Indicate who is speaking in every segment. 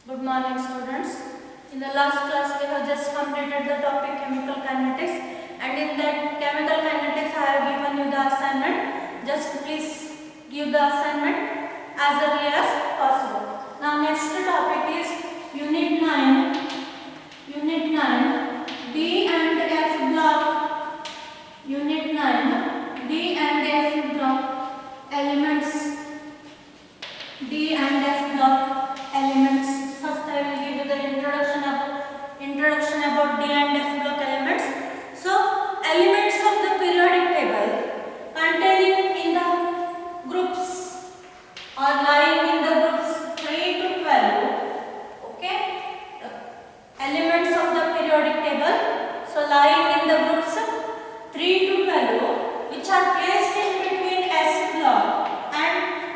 Speaker 1: Good morning, students. In the last class, we have just completed the topic chemical kinetics, and in that chemical kinetics, I have given you the assignment. Just please give the assignment as early as possible. Now, next topic is Unit 9. Unit 9, D and F block. Unit 9, D and F block elements. D and F block elements. First, I will give you the introduction about D and F block elements. So, elements of the periodic table containing in the groups or lying in the groups 3 to 12. Okay, elements of the periodic table. So, lying in the groups 3 to 12, which are placed in between S block and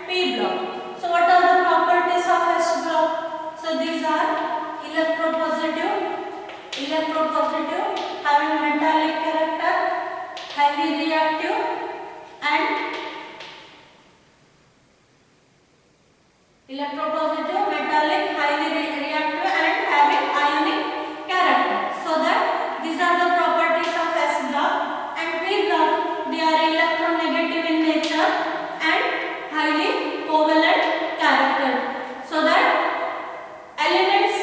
Speaker 1: P block. So what are the properties of S block? So these are electropositive, having metallic character, highly reactive, and electropositive, metallic, highly reactive, and having ionic character. So that these are the properties of S block. And P block, they are electronegative in nature and highly covalent character. So that elements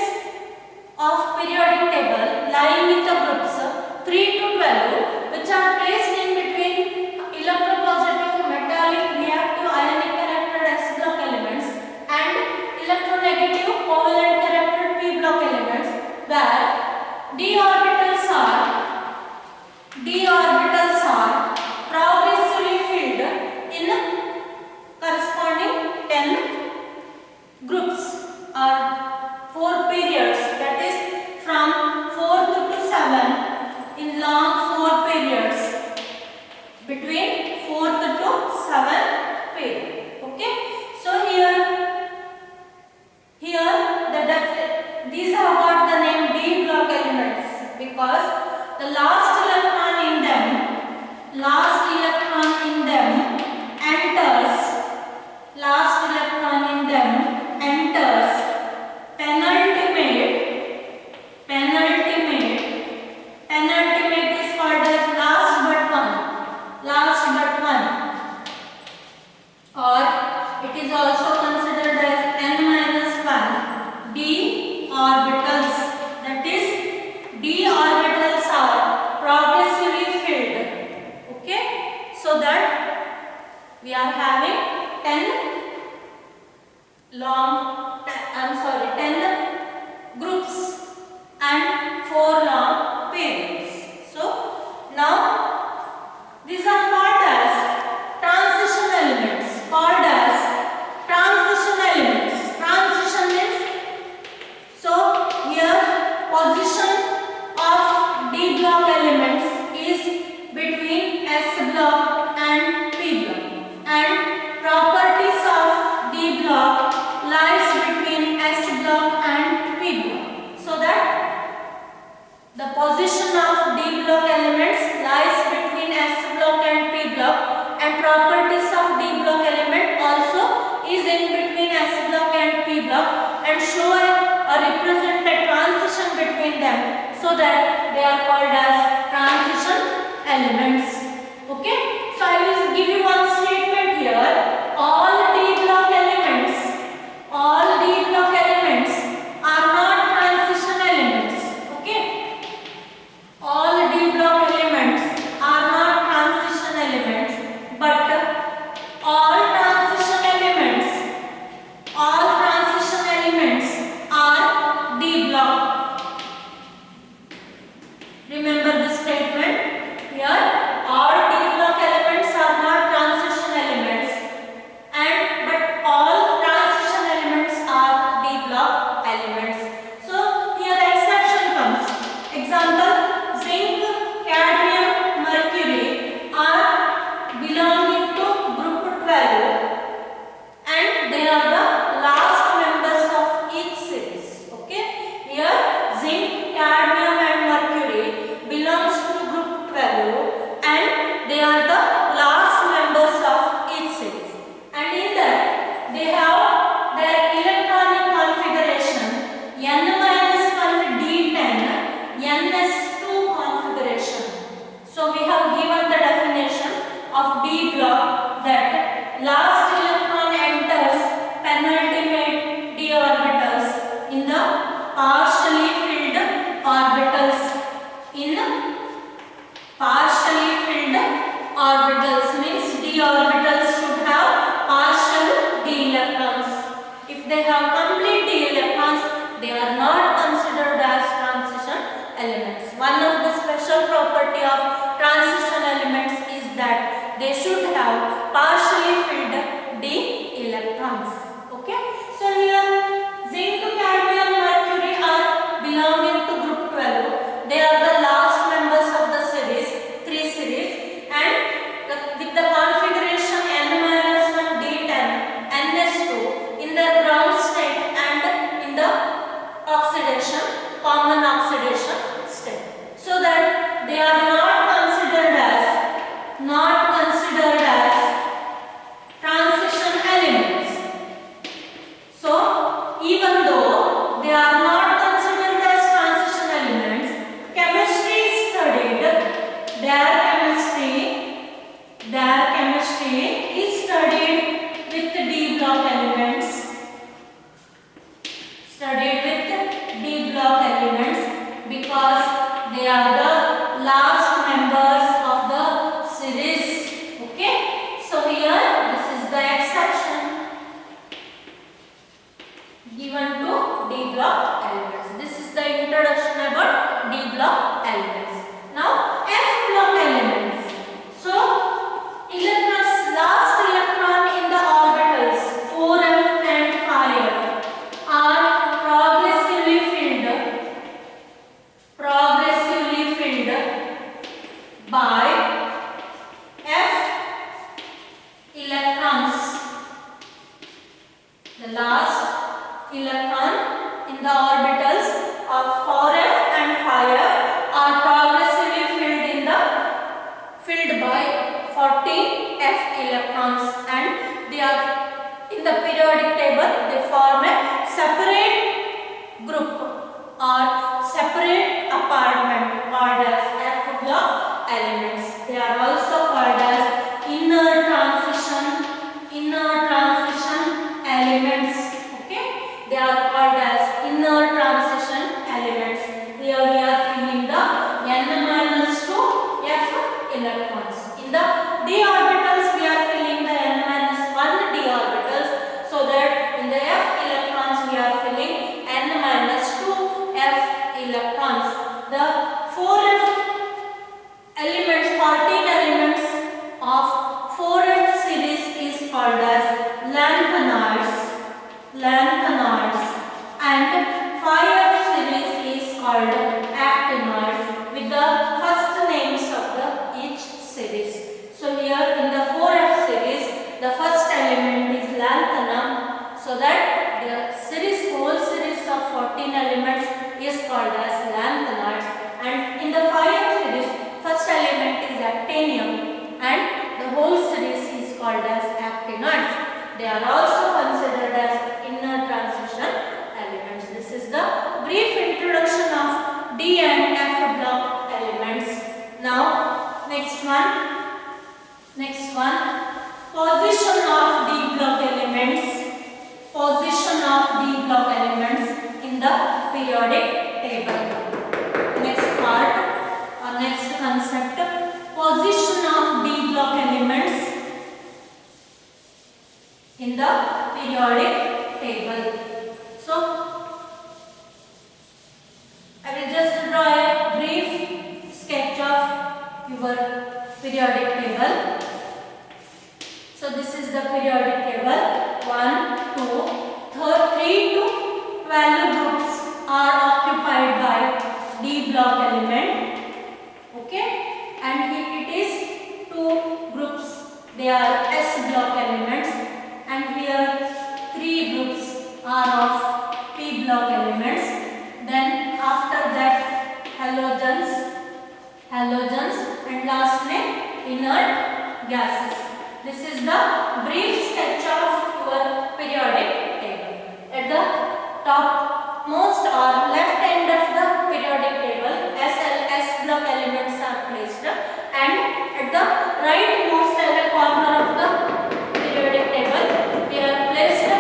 Speaker 1: of periodic table lying in the groups 3 to 12, which are placed in between electropositive, metallic, reactive, ionic character S block elements and electronegative, covalent character P block elements, where d orbitals are progressively filled in corresponding 10 groups or 4 periods, that is from 4th to 7th in long 4 periods, between 4th to 7th period. Okay, so these have got the name D block elements because the last electron in them enters penultimate is called as last but one, or it is also considered as n-1 d orbitals. That is, d orbitals are progressively filled. Okay, so that we are having 10 groups and 4 long periods. So now these are called as transition elements. Transition means, so here position of D block elements is between S block and P block, and properties of D block lies between S block and P block. So that the position of D block elements lies between S block and P block, and properties of D block element also is in between S block and P block, and show or represent a transition between them, so that they are called as transition elements. Okay, so I will give you one statement here. All D block elements are not transition elements. Okay, all D block elements are not transition elements, but all transition elements are D block. Remember this statement here. All D block elements are not transition they have complete d electrons, they are not considered as transition elements. One of the special property of transition elements is that they should have partially filled d electrons. Okay, so here zinc, cadmium, mercury are belonging to group 12. They are the last members of the series, 3 series, and with the configuration n-1 d10 ns2 in their ground state and in the oxidation, common oxidation state, so that they are not considered as transition elements. So even though they are not considered as transition elements, chemistry is studied, their chemistry is studied with d block elements, because they are the last members of the series. Okay, so here this is the exception given to d block elements. This is the introduction about d block elements. Now f block elements. So electrons, last electron in the orbitals 4f and 5f are progressively filled by f electrons. The last electron in the orbitals of 4f and 5f are progressively filled by 14f electrons, and they are in the periodic table. They form a separate group or separate apartment called as f block elements. They are also called as inner transition elements. Okay, they are called as inner transition elements. Here we are filling the n-2 f electrons. In the d orbitals we are filling the n-1 d orbitals, so that in the f electrons we are filling n-2 f electrons. The 4f elements, 14 elements of 4f series is called as lanthanoids, and 5f series is called actinoids, with the first names of each series. So here in the 4f series, the first element is lanthanum, so that the whole series of 14 elements is called as lanthanoids, and in the 5f series, first element is actinium, and the whole series is called as actinoids. They are also considered as inner transition elements. This is the brief introduction of d and f block elements. Now next one, position of d block elements in the periodic table. Next part or next concept, position of d block elements in the periodic table. So I will just draw a brief sketch of your periodic table. So this is the periodic table. 1, 2, 3 to 12 groups are occupied by d block element. Okay, and here it is 2 groups, they are s block elements, and here 3 groups are of p block elements. Then after that halogens, and lastly inert gases. This is the brief sketch of your periodic table. At the top most or left end of the periodic table, s block elements are placed, and at the right most corner of the periodic table we have placed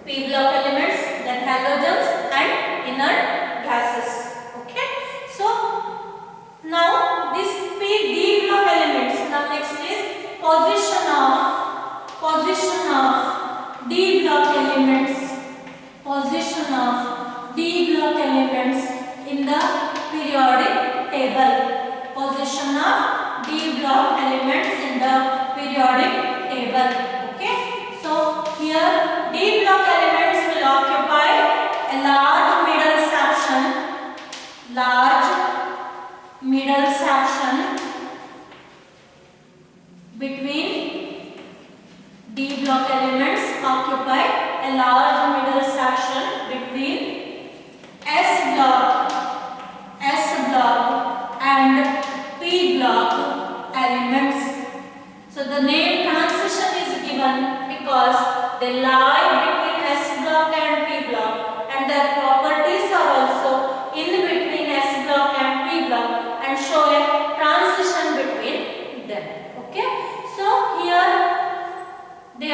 Speaker 1: p block elements, then halogens and inert gases. Okay, so now this d block elements. Now next is position of d block elements D block elements in the periodic table. Position of D block elements in the periodic table. Okay. So here D block elements will occupy a large middle section between D block elements occupy a large middle section between S block and P block elements. So the name transition is given because they lie between S block and P block, and their properties are also in between S block and P block and show a transition between them. Okay. So here they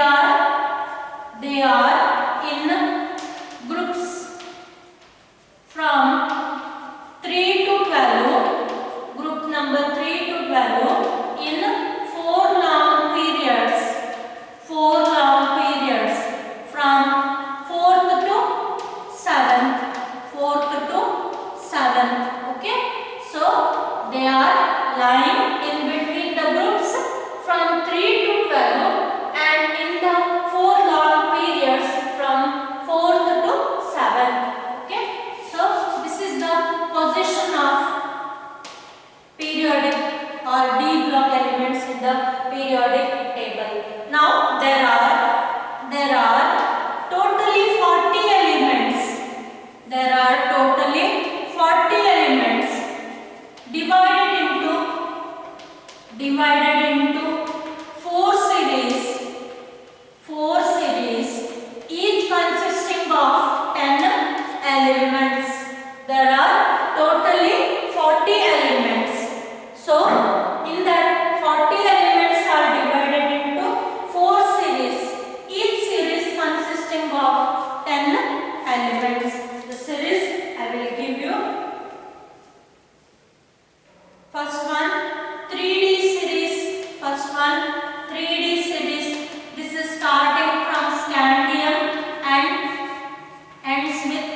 Speaker 1: are in groups from 3 to 12, group number 3 to 12 in 4 long periods from 4th to 7th. Okay. So they are lying in between the groups from 3 to 12 and in the 4 long periods from 4th to 7th. Okay. So this is the position of periodic or D block elements in the periodic table. Now there are totally 40 elements. There are totally 40 elements divided into 4 series, each consisting of 10 elements. There are totally 40 elements. So in that 40 elements are divided into 4 series, each series consisting of 10 elements. The series I will give you. First one 3D series. This is starting from scandium and ends with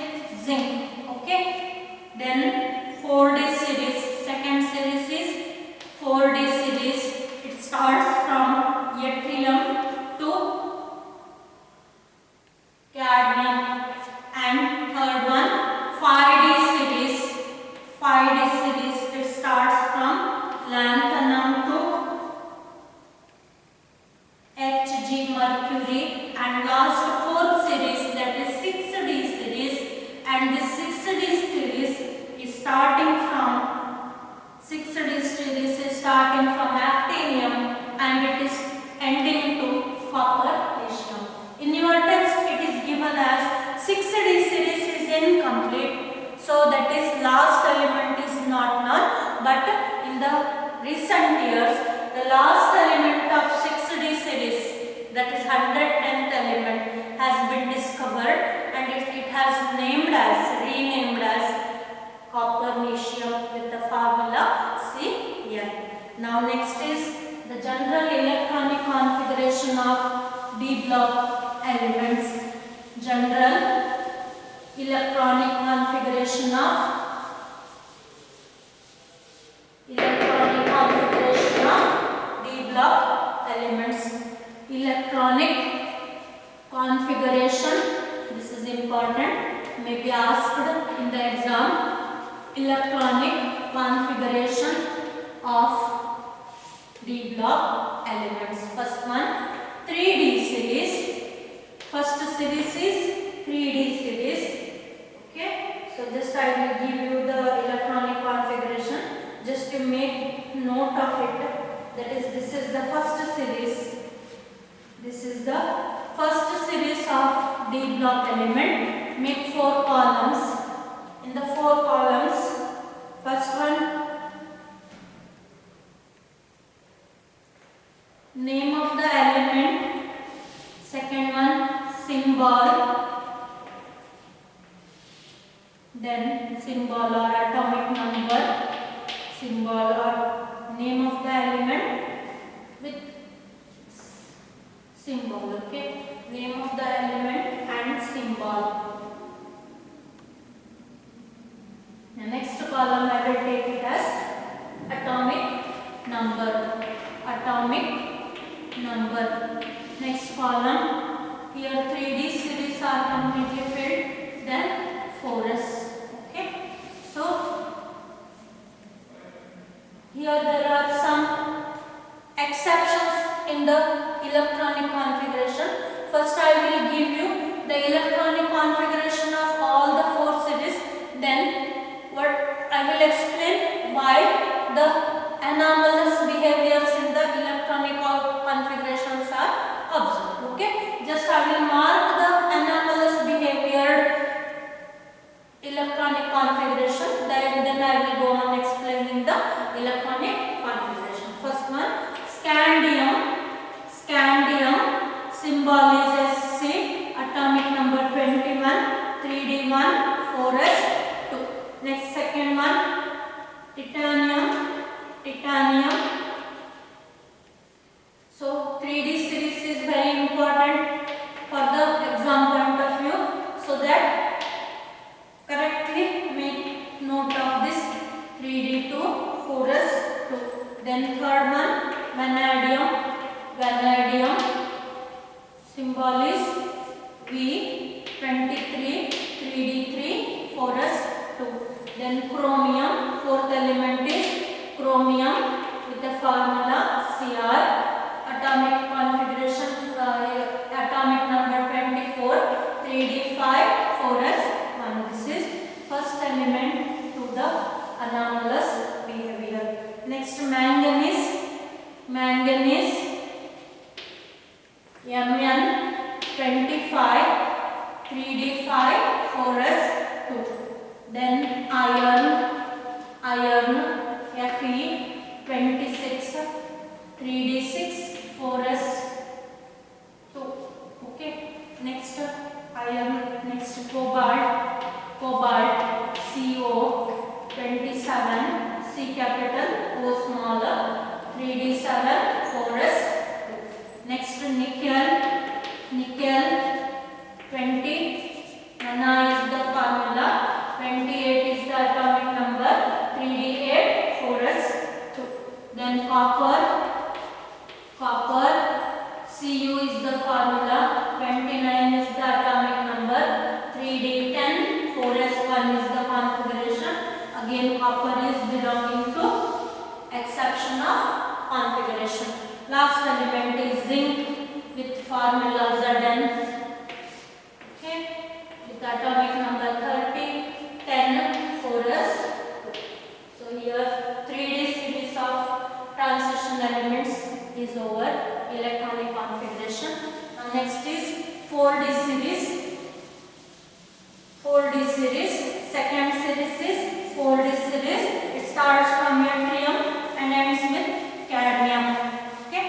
Speaker 1: zinc. Okay. Then 4D series. Second series is 4D series. It starts from yttrium to cadmium. And third one 5D series. It starts from lanthanum to Hg mercury, and last fourth series, that is 6D series, and this 6D series is starting from actinium and it is ending to copper lithium. In your text it is given as 6D series is incomplete, so that is last element is not known, but in the recent years the last element of 6D series, that is 110th element, has been discovered and it has renamed as copernicium with the formula Cn. Now next is the general electronic configuration of D block elements. General electronic configuration of D block elements. Electronic configuration, this is important, may be asked in the exam. Electronic configuration of D block elements. First one 3D series. First series is 3D series. Okay. So just I will give you the electronic configuration just to make note of it. That is, this is the first series. This is the first series of D block element. Make 4 columns. In the 4 columns, first one name of the element, second one symbol, then symbol or atomic number, symbol or name of the element with symbol. Okay, name of the element and symbol. anomalous behaviors in the electronic configurations are observed. Okay, just I will mark the anomalous behavior electronic configuration, then I will go on explaining the electronic configuration. First one, scandium. Scandium symbol is Sc, atomic number 21, 3d1, 4s2. Next, second one, titanium. Titanium. So 3d series is very important for the exam point of view, so that correctly make note of this 3d2, 4s2. Then third one, vanadium. Vanadium symbol is V23, 3d3, 4s2. Then chromium, fourth element is chromium with the formula Cr. Atomic configuration, atomic number 24, 3d5, 4s1. This is first element to the anomalous behavior. Next, manganese. Manganese, Mn25, 3d5, 4s2. Then iron. Iron, Fe26, 3d6, 4s2. Okay. Next, iron. Next, cobalt. Cobalt, Co27, C capital, O smaller, 3d7, 4s2. Next, nickel. Nickel 20, Na is the formula, 28 is the atomic number, 3d8, 4s2. Then copper. Copper, Cu is the formula, 29 is the atomic number, 3d10, 4s1 is the configuration. Again, copper is belonging to exception of configuration. Last element is zinc with formula Zn. Okay, with atomic number 30, 10, 4s2. So here 3d series of transition elements is over, electronic configuration. Now next is 4d series. 4d series, second series is 4d series. It starts from yttrium and ends with cadmium. Okay.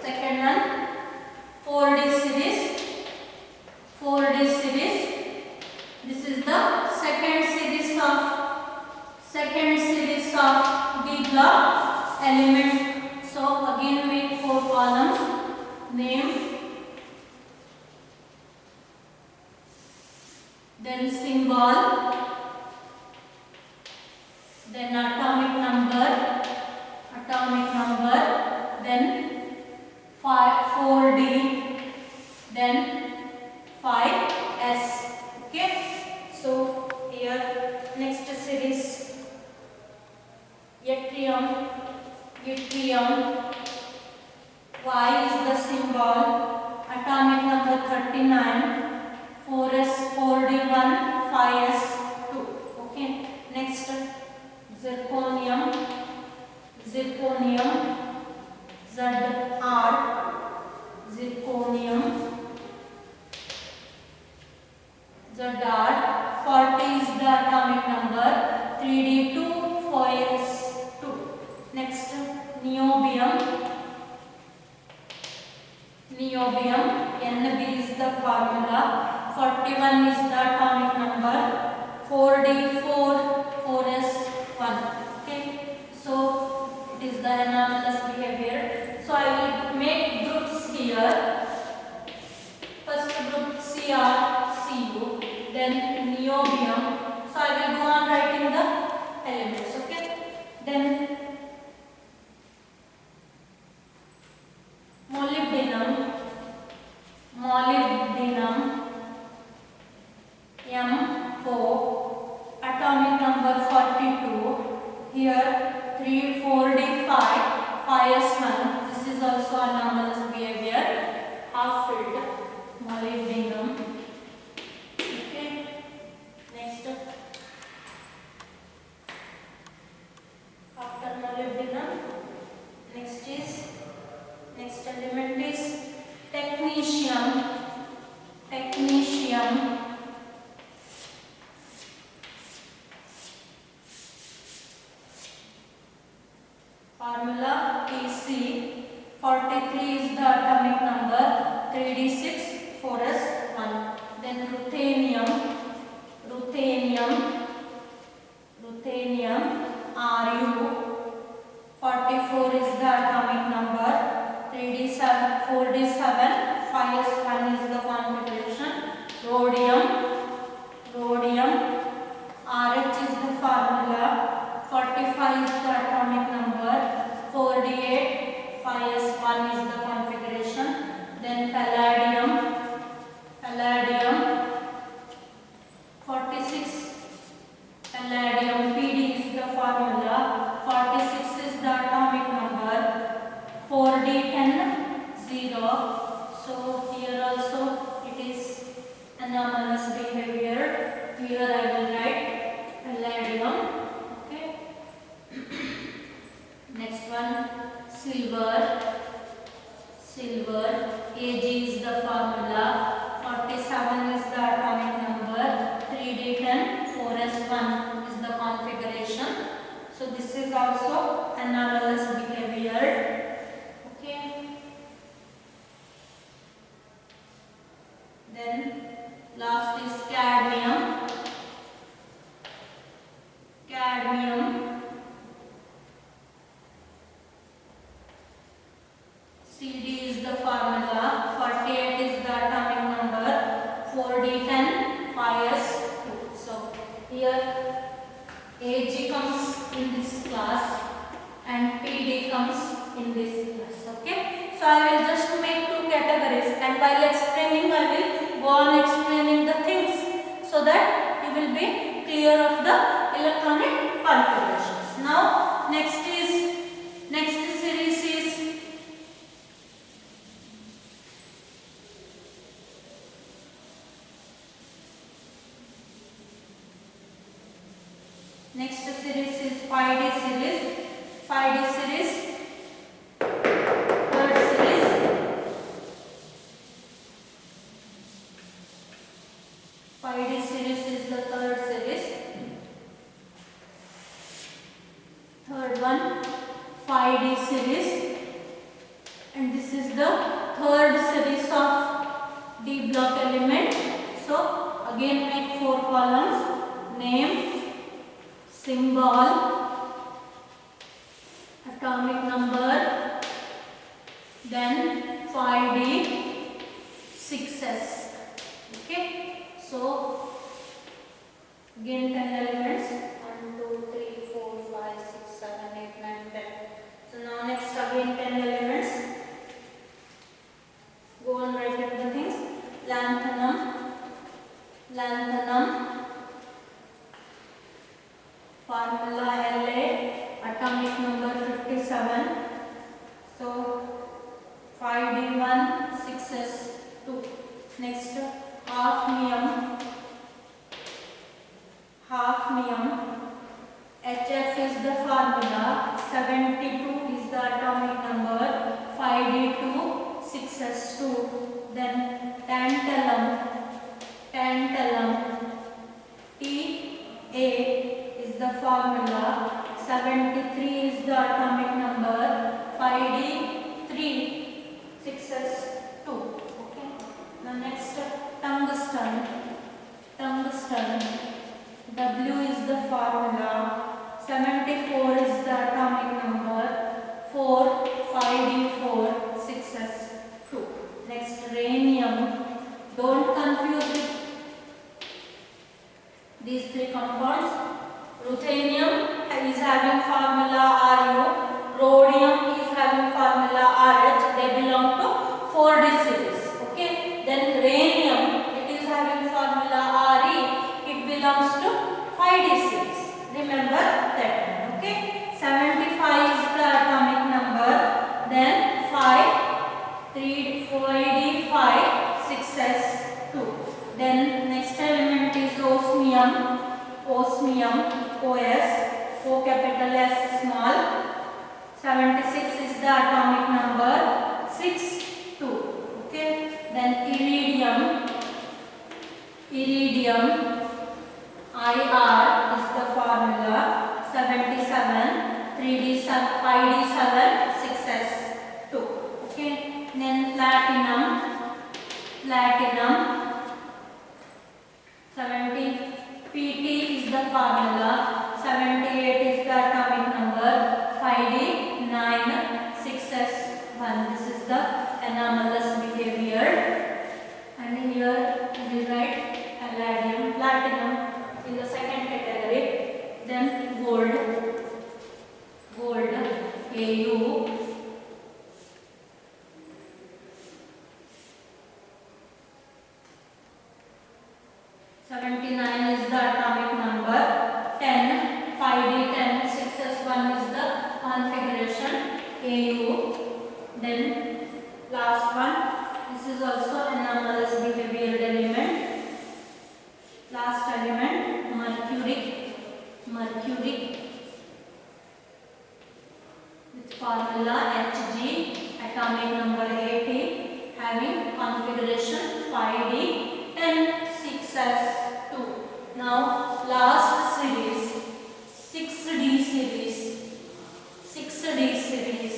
Speaker 1: Second one, 4d series. 4d series. This is the second series of d block element. So again make 4 columns. Name, then symbol, then atomic number, then 4d, then 5s. Okay. So here next series, yttrium. Y is the symbol, atomic number 39, 4s, 4d1, 5s2. Okay. Next, zirconium. Zirconium, Zr. Zirconium, Zr. 40 is the atomic number, 3d2, 4s2. Next, niobium. Niobium, Nb is the formula, 41 is the atomic number, 4d4, 4s1. Okay, so it is the anomalous behavior. So I will make groups here. First group Cr, Cu, then niobium. So I will go on writing the elements. Okay, then molybdenum. Molybdenum, M4, atomic number 42. Here 3, 4d5, 5s1. This is also anomalous behavior. Half filled molybdenum. Okay. 4d7, 5s1 is the configuration. Rhodium, Rh is the formula. 45 is the atomic number. 4d8, 5s1 is the configuration. Then palladium, 46, palladium, Pd is the formula. 46 is the atomic number. 4d10, 0. So here also it is anomalous behavior. Here I will write palladium. Okay. Next one, silver. Ag is the formula. 47 is the atomic number. 3d10, 4s1 is the configuration. So this is also anomalous behavior. Okay. Then last is cadmium. Cd is the formula. 48 is the atomic number. 4d10, 5s2. So here Ag comes in this class and Pd comes in this class. Okay. So I will just make two categories, and while explaining I will go on explaining the things so that you will be clear of the electronic configurations. Now next series is pi d series. Third series. Pi d series is the third series. Third one, 5d series, and this is the third series of d block element. So again make 4 columns: name, symbol, atomic number, then 5d, 6s. Okay. So again 10 elements: 1, 2, 3, 4, 5, 6, 7, 8, 9, 10. So now next again 10 elements. Go on writing the things. Lanthanum, formula La, atomic number 57. So 5d1, 6s2. Next, hafnium, HF is the formula. 72 is the atomic number. 5d2, 6s2. Then tantalum, Ta is the formula. 73 is the atomic number. 5d3, 6s2. Okay. Now next, tungsten, W is the formula. 74 is the atomic number. 4, 5d4, 6s2. Next, rhenium. Don't confuse with these 3 compounds. Ruthenium is having formula Ru. Rhodium is having formula Rh. They belong to 4d series. Okay. Then rhenium, it is having formula Re. It belongs to 5d series. Remember that one. Okay. 75 is the atomic number. Then 5, 5d5, 6s2. Then next element is osmium, Os, O capital S small. 76 is the atomic number. 6, 2. Okay. Then iridium, IR is the formula. 77, 3d7, 5d7, 6s2. Okay. Then platinum, 70, Pt is the formula. 78 is the atomic number. 5d9, 6s1. This is the anomalous 79 is the atomic number. 10, 5d10, 6s1 is the configuration AU. Then last one, this is also anomalous behavioral element. Last element, mercury. Mercury with formula Hg, atomic number 80, having configuration 5d, 10, 6s2. Now last series, 6d series. 6d series.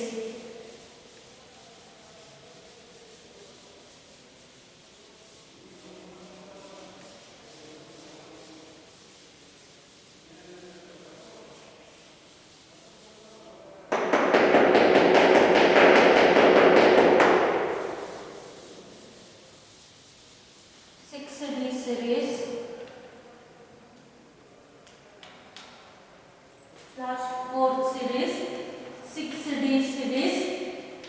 Speaker 1: Last fourth series, 6d series.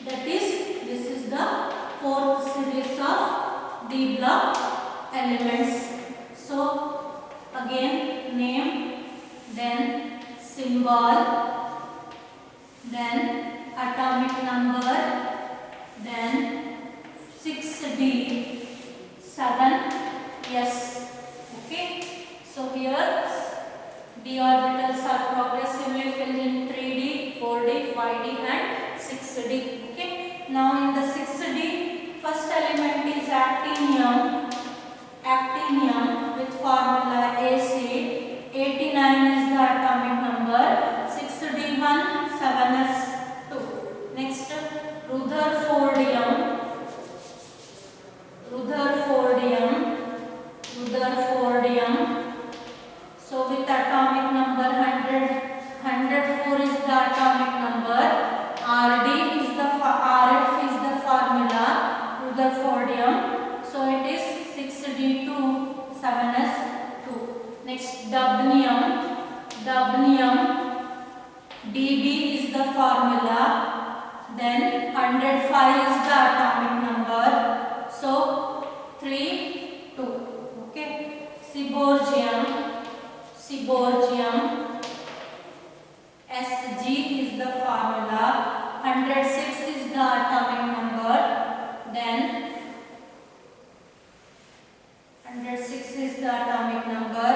Speaker 1: That is, this is the fourth series of D block elements. So again, name, then symbol, then atomic number, then 6d, 7s. Okay. So here d orbitals are progressively filled in 3d, 4d, 5d and 6d. Okay. Now in the 6d, first element is actinium. Actinium with formula Ac. 89 is the atomic number. 6d1, 7s2. Next, Rutherfordium. Rutherfordium. Rutherfordium. So with atomic number 104 is the atomic number. Rd is the Rf is the formula Rutherfordium. So it is 6d2, 7s2. Next, dubnium. Dubnium. Db is the formula. Then 105 is the atomic number. So 3, 2. Okay. Seaborgium. Seaborgium. Sg is the formula. 106 is the atomic number. Then 106 is the atomic number.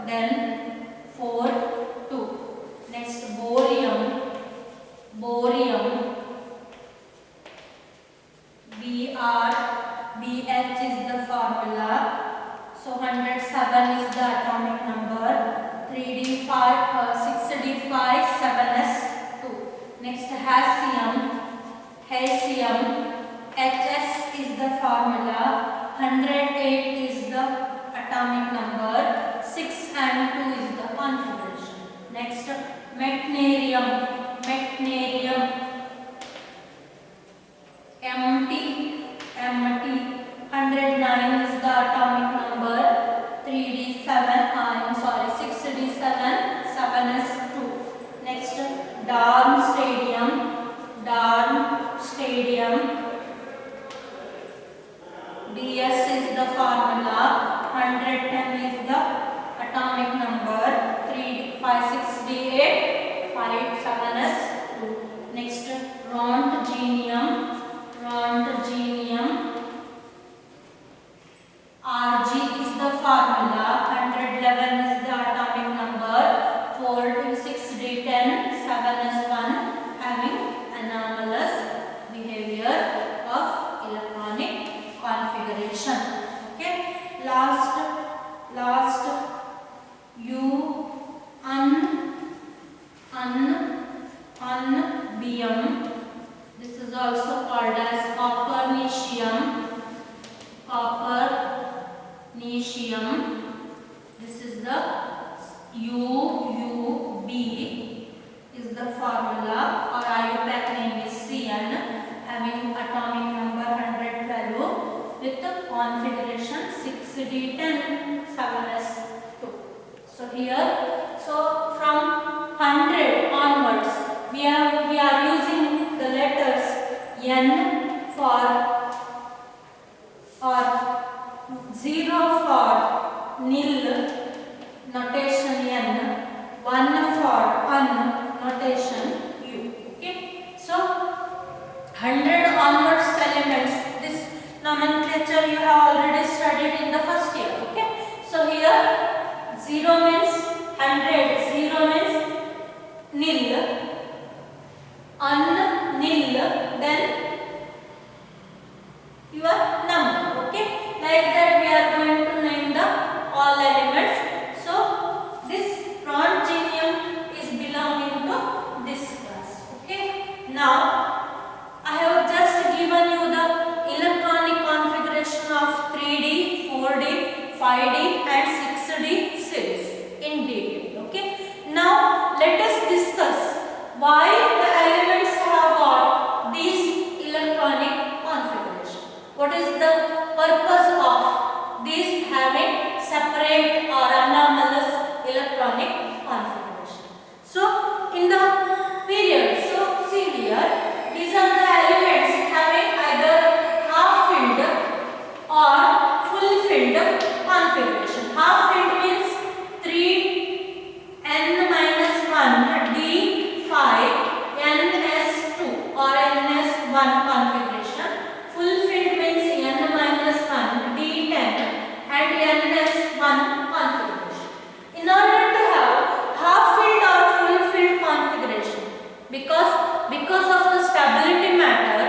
Speaker 1: Then 4, 2. Next, borium. Borium. Bh is the formula. So 107 is the atomic number. 3d5, 6d5, 7s2. Next, hassium. Hassium. Hs is the formula. 108 is the atomic number. 6 and 2 is the configuration. Next, meitnerium. Meitnerium. Mt. 109 is the atomic number. 6d7, 7s2. Next, Darmstadtium. Darmstadtium. Ds is the formula. 110 is the atomic number. 3, 5, 6, d8, 5, 7s2. Next, Roentgenium. Roentgenium. Rg is the formula. 111 is the atomic number. 4 to 6 d10, 7s1, having anomalous behavior of electronic configuration. Okay. Last unbium. This is also called as copernicium. Copernicium. This is the UUB is the formula, or IUPAC name is Cn, having atomic number 112 with the configuration 6d10, 7s2. So here, so from 100 onwards, we are using the letters N for, or 0 for nil notation n, 1 for un notation u. Okay, so 100 onwards elements, this nomenclature you have already studied in the first year. Okay, so here 0 means 100, 0 means nil, un nil, then your number. Okay, like that we are going to name the all elements. So this Progenium is belonging to this class. Okay, now I have just given you the electronic configuration of 3D, 4D, 5D and 6D series in detail. Okay, now let us discuss why the elements have got these electronic configuration. What is the purpose of these having separate or anomalous electronic configuration? So in the period, so see here, these are the elements having either half filled or full filled configuration. Half filled means 3n-1 d5 ns2 or ns1 configuration. Full filled means n-1 d10 and ns1 configuration. In order to have half filled or full filled configuration, because of the stability matter,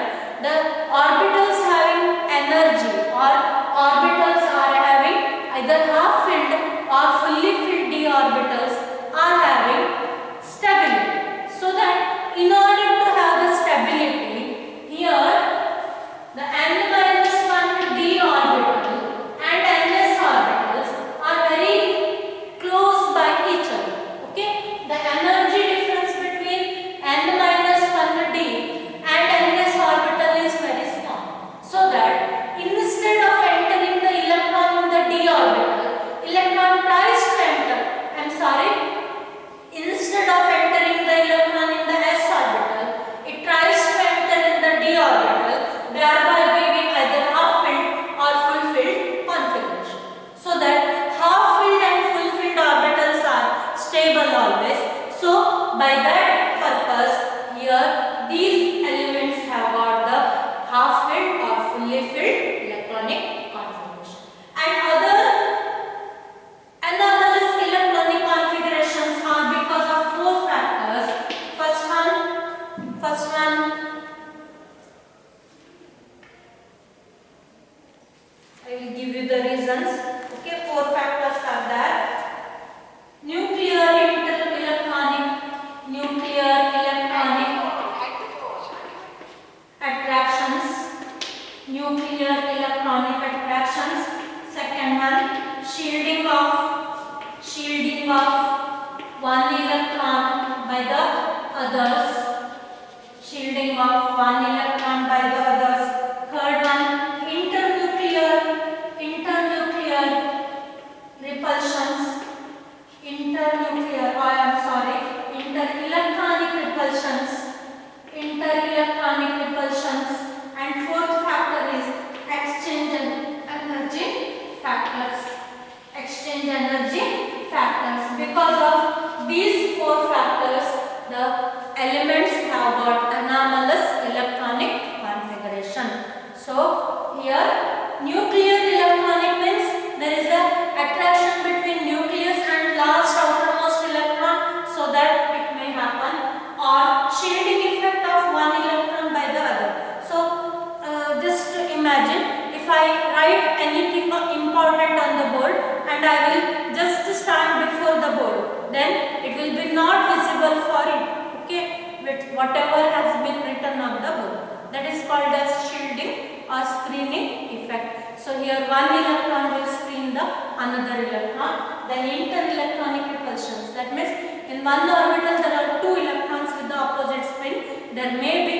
Speaker 1: the orbitals having energy or orbitals are having either half filled or fully filled d orbitals are having stability. So that in order to have the stability, here the n-1 d orbital and ns orbitals are very close by each other. Okay, the energy difference between n-1 d and ns orbital is very small. So that instead of entering the electron in the d orbital, electron tries to enter. Instead of entering the electron in the s orbital, it tries to enter in the d orbital, thereby giving either half filled or full filled configuration. So that half filled and full filled orbitals are stable always. So by that purpose, here these elements have got the half filled or fully filled electronic configuration. And other anomalous electronic configurations are because of 4 factors. First one, I will give you the reasons. Okay, 4 factors are there. Nuclear electronic attractions. Nuclear electronic attractions. Second one, shielding of one electron by the others. Shielding of one electron by the others. Third one, internuclear repulsions. Inter-electronic repulsions. And fourth factor is exchange energy factors. Because of these 4 factors, the elements have got anomalous electronic configuration. So here nuclear electronic means there is a attraction between nucleus and last outermost electron, so that it may happen, or shielding effect of one electron by the other. So just imagine if I write anything important on the board and I will just stand before the board, then it will be not visible for it. Okay, with whatever has been written on the board, that is called as shielding or screening effect. So here one electron will screen the another electron. Then inter-electronic repulsions, that means in one orbital there are 2 electrons with the opposite spin. There may be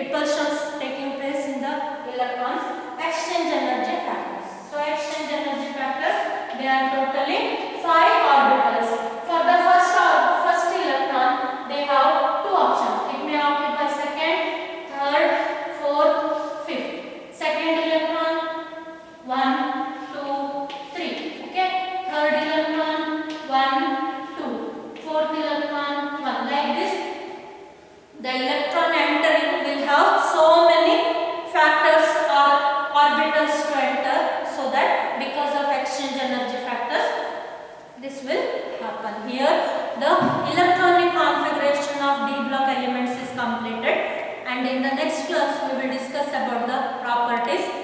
Speaker 1: repulsions taking place in the electrons. Exchange energy factors. So exchange energy factors, they are totally 5 orbitals. For the first electron, they have 2 options. It may occupy second, third, fourth, fifth. Second electron, 1, 2, 3. Okay. Third of exchange energy factors. This will happen. Here the electronic configuration of d block elements is completed, and in the next class we will discuss about the properties